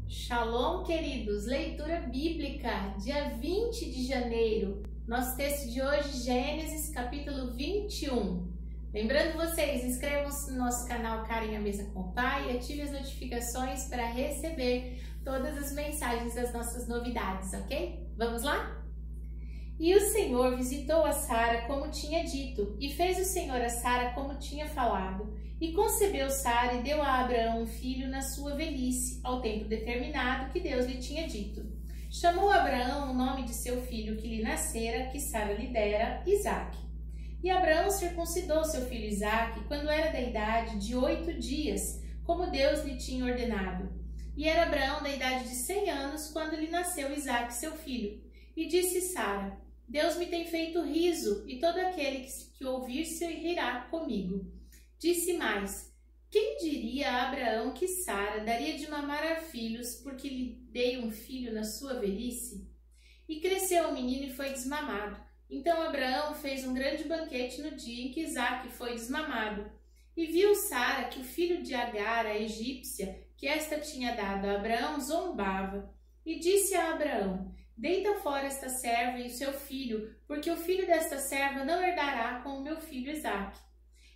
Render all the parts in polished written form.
Shalom, queridos! Leitura bíblica, dia 20 de janeiro. Nosso texto de hoje, Gênesis, capítulo 21. Lembrando vocês, inscrevam-se no nosso canal Karen a Mesa com o Pai e ative as notificações para receber todas as mensagens das nossas novidades, ok? Vamos lá? E o Senhor visitou a Sara como tinha dito, e fez o Senhor a Sara como tinha falado. E concebeu Sara e deu a Abraão um filho na sua velhice, ao tempo determinado que Deus lhe tinha dito. Chamou Abraão o nome de seu filho que lhe nascera, que Sara lhe dera, Isaque. E Abraão circuncidou seu filho Isaque quando era da idade de 8 dias, como Deus lhe tinha ordenado. E era Abraão da idade de 100 anos quando lhe nasceu Isaque seu filho. E disse Sara: Deus me tem feito riso, e todo aquele que ouvir se rirá comigo. Disse mais: quem diria a Abraão que Sara daria de mamar a filhos, porque lhe dei um filho na sua velhice? E cresceu o menino e foi desmamado. Então Abraão fez um grande banquete no dia em que Isaque foi desmamado. E viu Sara que o filho de Agar, a egípcia, que esta tinha dado a Abraão, zombava. E disse a Abraão: deita fora esta serva e o seu filho, porque o filho desta serva não herdará com o meu filho Isaque.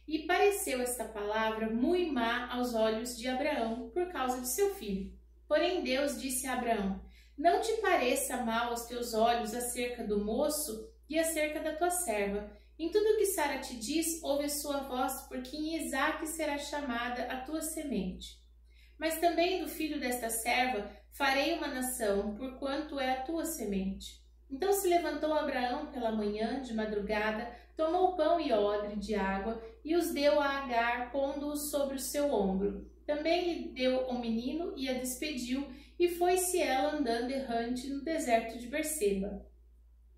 E pareceu esta palavra muito má aos olhos de Abraão, por causa de seu filho. Porém Deus disse a Abraão: não te pareça mal aos teus olhos acerca do moço e acerca da tua serva. Em tudo o que Sara te diz, ouve a sua voz, porque em Isaque será chamada a tua semente. Mas também do filho desta serva farei uma nação, porquanto é a tua semente. Então se levantou Abraão pela manhã, de madrugada, tomou pão e odre de água e os deu a Agar, pondo-os sobre o seu ombro. Também lhe deu um menino e a despediu, e foi-se ela andando errante no deserto de Berseba.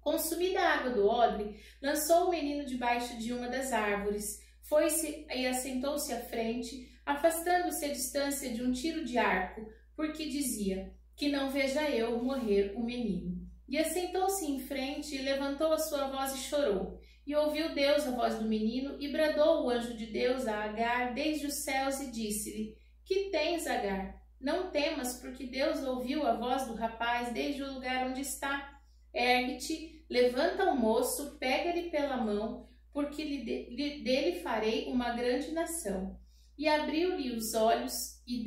Consumida a água do odre, lançou o menino debaixo de uma das árvores, foi-se e assentou-se à frente, afastando-se a distância de um tiro de arco, porque dizia: que não veja eu morrer o menino. E assentou-se em frente, e levantou a sua voz e chorou. E ouviu Deus a voz do menino, e bradou o anjo de Deus a Agar desde os céus, e disse-lhe: que tens, Agar? Não temas, porque Deus ouviu a voz do rapaz desde o lugar onde está. Ergue-te, levanta o moço, pega-lhe pela mão, porque dele farei uma grande nação. E abriu-lhe os olhos, e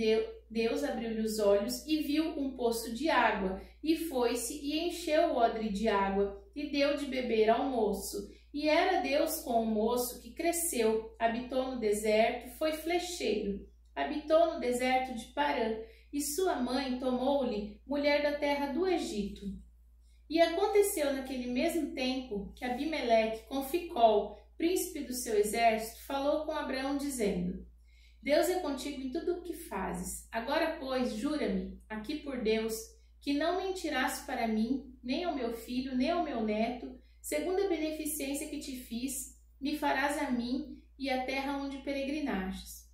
Deus abriu-lhe os olhos, e viu um poço de água, e foi-se e encheu o odre de água, e deu de beber ao moço. E era Deus com o moço, que cresceu, habitou no deserto, foi flecheiro, habitou no deserto de Parã, e sua mãe tomou-lhe mulher da terra do Egito. E aconteceu naquele mesmo tempo que Abimeleque, com Ficol, príncipe do seu exército, falou com Abraão, dizendo: Deus é contigo em tudo o que fazes. Agora, pois, jura-me, aqui por Deus, que não mentirás para mim, nem ao meu filho, nem ao meu neto, segundo a beneficência que te fiz, me farás a mim e à terra onde peregrinaste.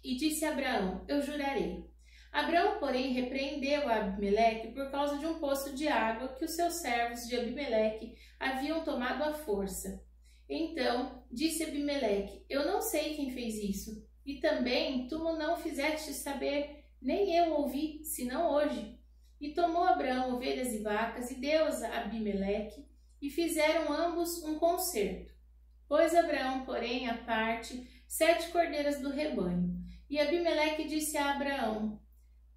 E disse Abraão: eu jurarei. Abraão, porém, repreendeu a Abimeleque por causa de um poço de água que os seus servos de Abimeleque haviam tomado à força. Então disse Abimeleque: eu não sei quem fez isso, e também tu não fizeste saber, nem eu ouvi, senão hoje. E tomou Abraão ovelhas e vacas, e deu-as a Abimeleque, e fizeram ambos um concerto. Pôs Abraão, porém, à parte 7 cordeiras do rebanho. E Abimeleque disse a Abraão: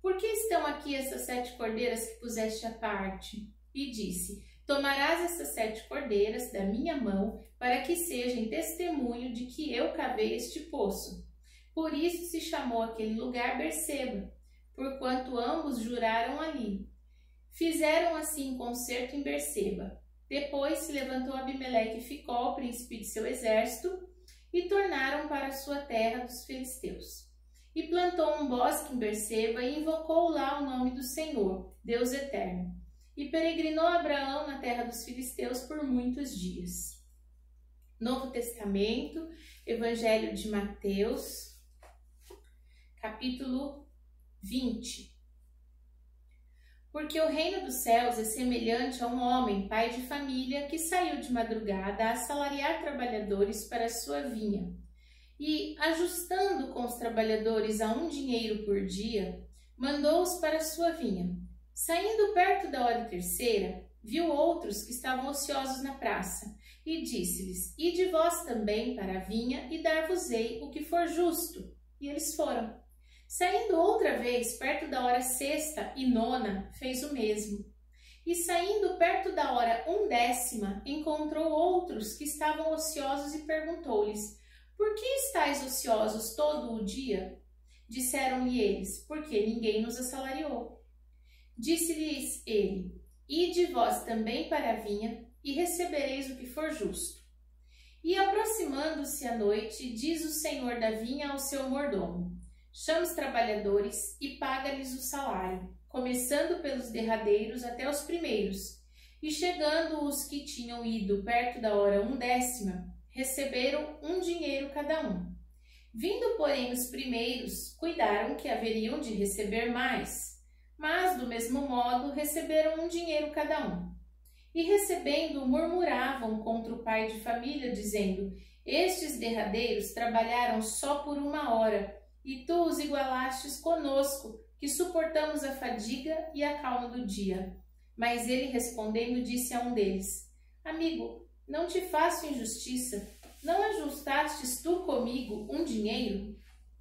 por que estão aqui essas 7 cordeiras que puseste à parte? E disse: tomarás essas 7 cordeiras da minha mão, para que sejam testemunho de que eu cavei este poço. Por isso se chamou aquele lugar Berseba, porquanto ambos juraram ali. Fizeram assim concerto em Berseba. Depois se levantou Abimeleque e Ficol, príncipe de seu exército, e tornaram para a sua terra dos filisteus. E plantou um bosque em Berseba e invocou lá o nome do Senhor, Deus eterno. E peregrinou Abraão na terra dos filisteus por muitos dias. Novo Testamento, Evangelho de Mateus, capítulo 20. Porque o reino dos céus é semelhante a um homem, pai de família, que saiu de madrugada a assalariar trabalhadores para a sua vinha. E, ajustando com os trabalhadores a 1 dinheiro por dia, mandou-os para sua vinha. Saindo perto da hora terceira, viu outros que estavam ociosos na praça, e disse-lhes: Ide vós também para a vinha, e dar-vos-ei o que for justo. E eles foram. Saindo outra vez, perto da hora sexta e nona, fez o mesmo. E saindo perto da hora 1/10, encontrou outros que estavam ociosos e perguntou-lhes: Por que estáis ociosos todo o dia? Disseram-lhe eles: Porque ninguém nos assalariou. Disse-lhes ele: Ide vós também para a vinha, e recebereis o que for justo. E aproximando-se a noite, diz o senhor da vinha ao seu mordomo: Chama os trabalhadores e paga-lhes o salário, começando pelos derradeiros até os primeiros. E chegando os que tinham ido perto da hora 1/10, receberam 1 dinheiro cada um. Vindo, porém, os primeiros, cuidaram que haveriam de receber mais, mas, do mesmo modo, receberam 1 dinheiro cada um. E recebendo, murmuravam contra o pai de família, dizendo: Estes derradeiros trabalharam só por 1 hora, e tu os igualastes conosco, que suportamos a fadiga e a calma do dia. Mas ele, respondendo, disse a um deles: Amigo, não te faço injustiça. Não ajustastes tu comigo 1 dinheiro?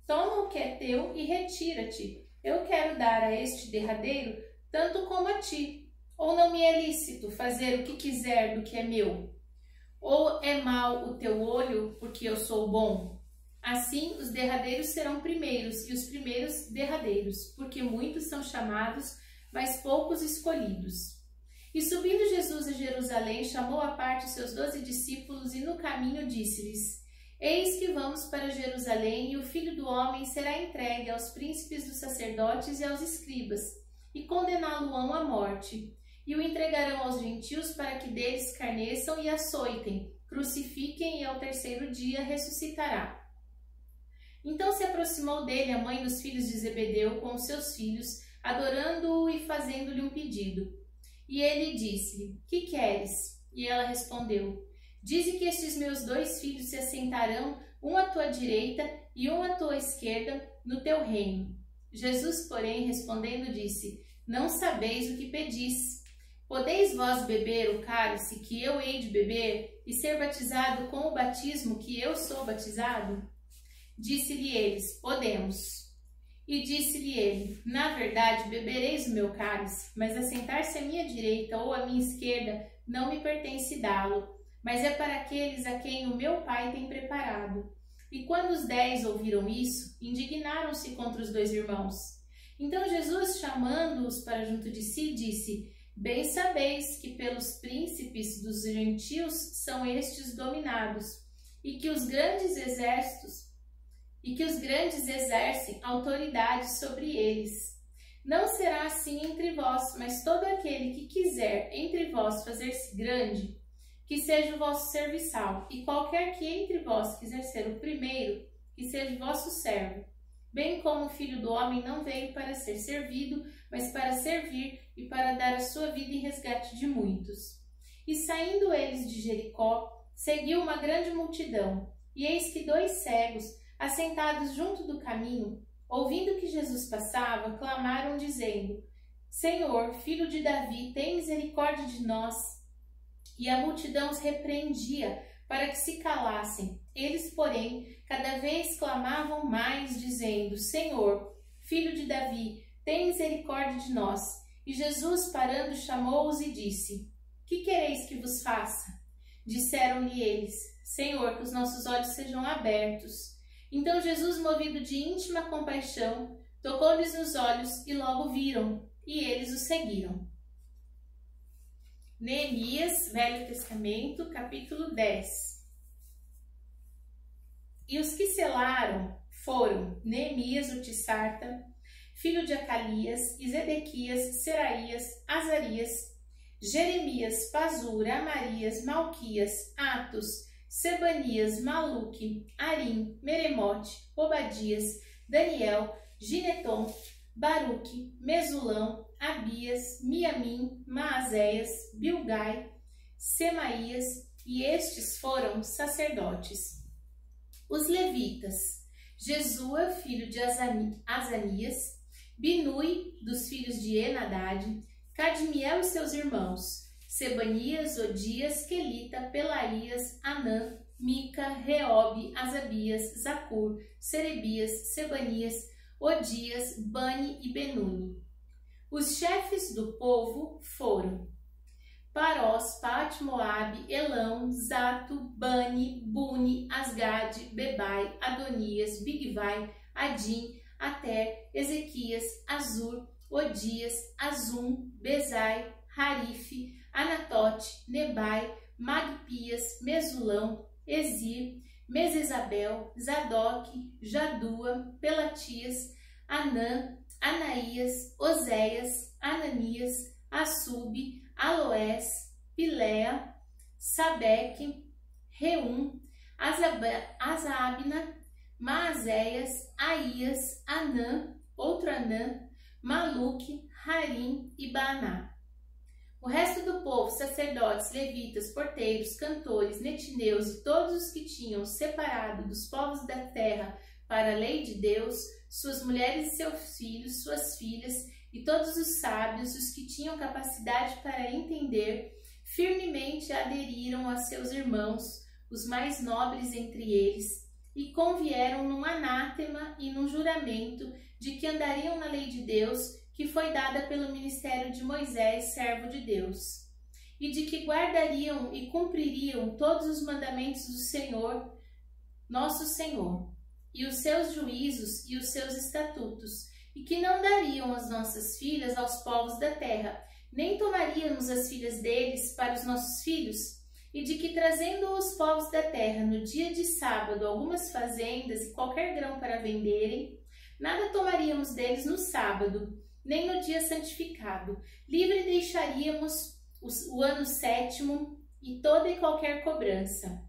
Toma o que é teu e retira-te. Eu quero dar a este derradeiro tanto como a ti. Ou não me é lícito fazer o que quiser do que é meu? Ou é mau o teu olho, porque eu sou bom? Assim, os derradeiros serão primeiros, e os primeiros derradeiros, porque muitos são chamados, mas poucos escolhidos. E subindo Jesus a Jerusalém, chamou à parte seus 12 discípulos, e no caminho disse-lhes: Eis que vamos para Jerusalém, e o Filho do Homem será entregue aos príncipes dos sacerdotes e aos escribas, e condená-lo-ão à morte. E o entregarão aos gentios para que deles escarneçam e açoitem, crucifiquem, e ao terceiro dia ressuscitará. Então se aproximou dele a mãe dos filhos de Zebedeu com os seus filhos, adorando-o e fazendo-lhe um pedido. E ele disse-lhe: Que queres? E ela respondeu: Dize que estes meus 2 filhos se assentarão, um à tua direita e um à tua esquerda, no teu reino. Jesus, porém, respondendo, disse: Não sabeis o que pedis. Podeis vós beber o cálice que eu hei de beber, e ser batizado com o batismo que eu sou batizado? Disse-lhe eles: Podemos. E disse-lhe ele: Na verdade, bebereis o meu cálice, mas assentar-se à minha direita ou à minha esquerda não me pertence dá-lo, mas é para aqueles a quem o meu Pai tem preparado. E quando os 10 ouviram isso, indignaram-se contra os 2 irmãos. Então Jesus, chamando-os para junto de si, disse: Bem sabeis que pelos príncipes dos gentios são estes dominados, e que os grandes exercem autoridade sobre eles. Não será assim entre vós, mas todo aquele que quiser entre vós fazer-se grande, que seja o vosso serviçal, e qualquer que entre vós quiser ser o primeiro, que seja vosso servo. Bem como o Filho do Homem não veio para ser servido, mas para servir e para dar a sua vida em resgate de muitos. E saindo eles de Jericó, seguiu uma grande multidão, e eis que 2 cegos, assentados junto do caminho, ouvindo que Jesus passava, clamaram, dizendo: Senhor, filho de Davi, tem misericórdia de nós. E a multidão os repreendia para que se calassem. Eles, porém, cada vez clamavam mais, dizendo: Senhor, filho de Davi, tem misericórdia de nós. E Jesus, parando, chamou-os e disse: Que quereis que vos faça? Disseram-lhe eles: Senhor, que os nossos olhos sejam abertos. Então Jesus, movido de íntima compaixão, tocou-lhes nos olhos e logo viram, e eles o seguiram. Neemias, Velho Testamento, capítulo 10. E os que selaram foram Neemias, o Tissarta, filho de Acalias, e Zedequias, Seraías, Azarias, Jeremias, Pazur, Amarias, Malquias, Atos, Sebanias, Maluque, Arim, Meremote, Obadias, Daniel, Gineton, Baruque, Mesulão, Abias, Miamim, Maazéias, Bilgai, Semaías, e estes foram sacerdotes. Os levitas: Jesua, filho de Azanias, Binui, dos filhos de Henadade, Cadmiel e seus irmãos, Sebanias, Odias, Quelita, Pelaías, Anã, Mica, Reobe, Asabias, Zacur, Serebias, Sebanias, Odias, Bani e Benuni. Os chefes do povo foram Parós, Pat-Moabe, Elão, Zato, Bani, Buni, Asgade, Bebai, Adonias, Bigvai, Adim, Ater, Ezequias, Azur, Odias, Azum, Bezai, Harife, Anatote, Nebai, Magpias, Mesulão, Ezir, Mesesabel, Zadok, Jadua, Pelatias, Anã, Anaías, Oséias, Ananias, Assube, Aloés, Pilea, Sabeque, Reum, Azabna, Maazéias, Aías, Anã, outro Anã, Maluque, Harim e Baaná. O resto do povo, sacerdotes, levitas, porteiros, cantores, netineus e todos os que tinham separado dos povos da terra para a lei de Deus, suas mulheres e seus filhos, suas filhas, e todos os sábios, os que tinham capacidade para entender, firmemente aderiram a seus irmãos, os mais nobres entre eles, e convieram num anátema e num juramento de que andariam na lei de Deus, que foi dada pelo ministério de Moisés, servo de Deus, e de que guardariam e cumpririam todos os mandamentos do Senhor, nosso Senhor, e os seus juízos e os seus estatutos, e que não dariam as nossas filhas aos povos da terra, nem tomaríamos as filhas deles para os nossos filhos, e de que, trazendo os povos da terra no dia de sábado algumas fazendas e qualquer grão para venderem, nada tomaríamos deles no sábado, nem no dia santificado. Livre deixaríamos o ano sétimo e toda e qualquer cobrança.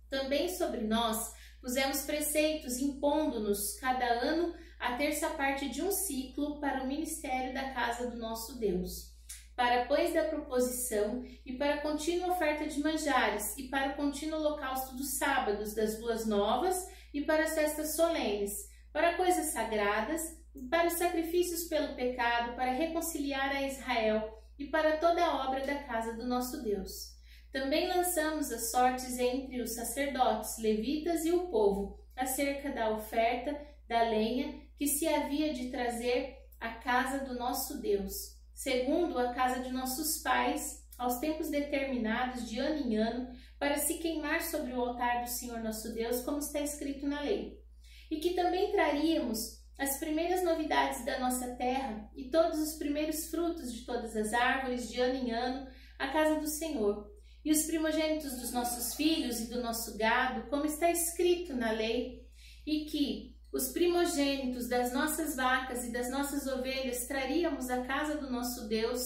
Também sobre nós pusemos preceitos, impondo-nos cada ano a terça parte de um ciclo para o ministério da casa do nosso Deus, para pois da proposição e para a contínua oferta de manjares, e para o contínuo holocausto dos sábados, das luas novas e para as festas solenes, para coisas sagradas, para os sacrifícios pelo pecado, para reconciliar a Israel e para toda a obra da casa do nosso Deus. Também lançamos as sortes entre os sacerdotes, levitas e o povo, acerca da oferta da lenha que se havia de trazer à casa do nosso Deus, segundo a casa de nossos pais, aos tempos determinados de ano em ano, para se queimar sobre o altar do Senhor nosso Deus, como está escrito na lei. E que também traríamos as primeiras novidades da nossa terra e todos os primeiros frutos de todas as árvores de ano em ano à casa do Senhor, e os primogênitos dos nossos filhos e do nosso gado, como está escrito na lei, e que os primogênitos das nossas vacas e das nossas ovelhas traríamos à casa do nosso Deus,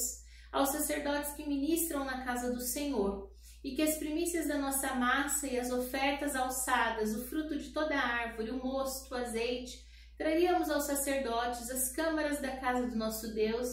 aos sacerdotes que ministram na casa do Senhor, e que as primícias da nossa massa e as ofertas alçadas, o fruto de toda a árvore, o mosto, o azeite, traríamos aos sacerdotes, as câmaras da casa do nosso Deus,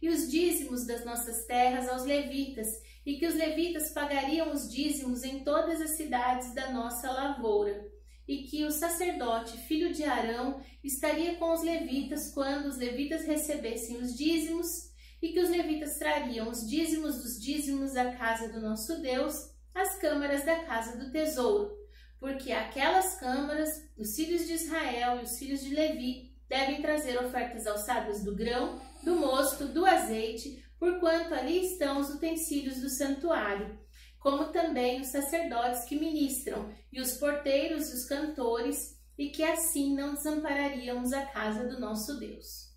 e os dízimos das nossas terras aos levitas, e que os levitas pagariam os dízimos em todas as cidades da nossa lavoura, e que o sacerdote, filho de Arão, estaria com os levitas quando os levitas recebessem os dízimos, e que os levitas trariam os dízimos dos dízimos da casa do nosso Deus, às câmaras da casa do tesouro, porque aquelas câmaras, os filhos de Israel e os filhos de Levi devem trazer ofertas alçadas do grão, do mosto, do azeite, porquanto ali estão os utensílios do santuário, como também os sacerdotes que ministram, e os porteiros e os cantores, e que assim não desampararíamos a casa do nosso Deus.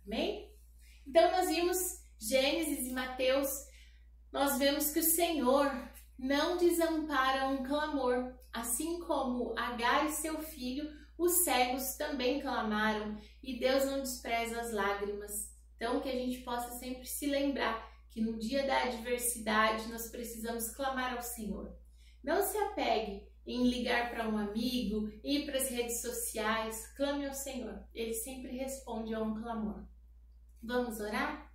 Amém? Então nós vimos Gênesis e Mateus, nós vemos que o Senhor não desampara um clamor, assim como Agar e seu filho, os cegos também clamaram, e Deus não despreza as lágrimas. Então que a gente possa sempre se lembrar que no dia da adversidade nós precisamos clamar ao Senhor. Não se apegue em ligar para um amigo, ir para as redes sociais, clame ao Senhor. Ele sempre responde a um clamor. Vamos orar?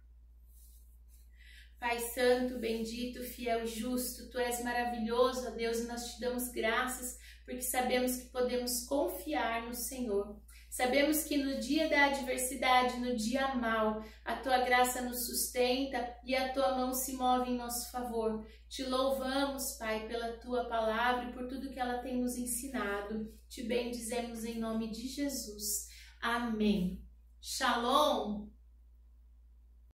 Pai Santo, bendito, fiel e justo, Tu és maravilhoso, ó Deus, e nós Te damos graças porque sabemos que podemos confiar no Senhor. Sabemos que no dia da adversidade, no dia mau, a Tua graça nos sustenta e a Tua mão se move em nosso favor. Te louvamos, Pai, pela Tua palavra e por tudo que ela tem nos ensinado. Te bendizemos em nome de Jesus. Amém. Shalom!